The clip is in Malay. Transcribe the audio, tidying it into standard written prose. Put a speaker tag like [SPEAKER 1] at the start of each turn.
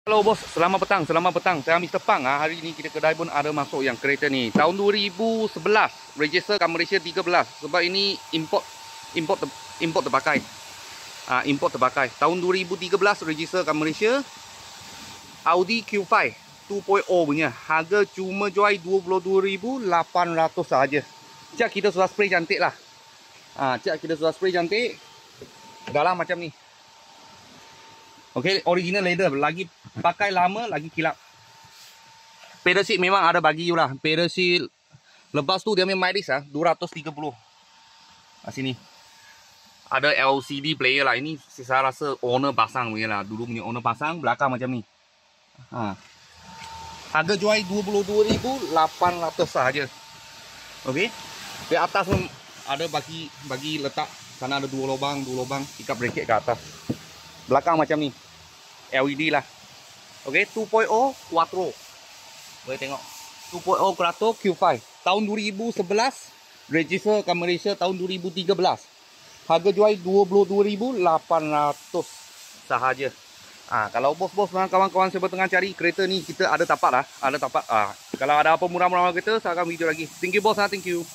[SPEAKER 1] Hello bos, selamat petang, selamat petang. Saya Mr. Pang. Hari ini kita kedai pun ada masuk yang kereta ni. Tahun 2011, register kat Malaysia 13. Sebab ini import terpakai. Import terpakai. Tahun 2013 register kat Malaysia. Audi Q5 2.0 punya. Harga cuma jual 22,800 saja. Cat kita sudah spray cantik lah. Cat kita sudah spray cantik. Dalam macam ni. Okey, original leather. Lagi pakai lama, lagi kilap. Pedal seat memang ada bagi you lah. Pedal seat. Lepas tu dia punya mileage 230. Sini. Ada LCD player lah. Ini saya rasa owner pasang punya lah. Dulu punya owner pasang. Belakang macam ni. Harga jual 22,800 sahaja. Okey. Di atas pun ada bagi letak. Sana ada dua lubang. Ikat bracket ke atas. Belakang macam ni. LED lah. Okey, 2.0 Quattro. Boleh tengok. 2.0 Quattro Q5. Tahun 2011. Register kat Malaysia tahun 2013. Harga jual 22,800 sahaja. Kalau bos-bos dan kawan-kawan saya tengah cari kereta ni, kita ada tapak lah. Ada tapak. Kalau ada apa murah-murah kereta, saya akan video lagi. Thank you bos. Thank you.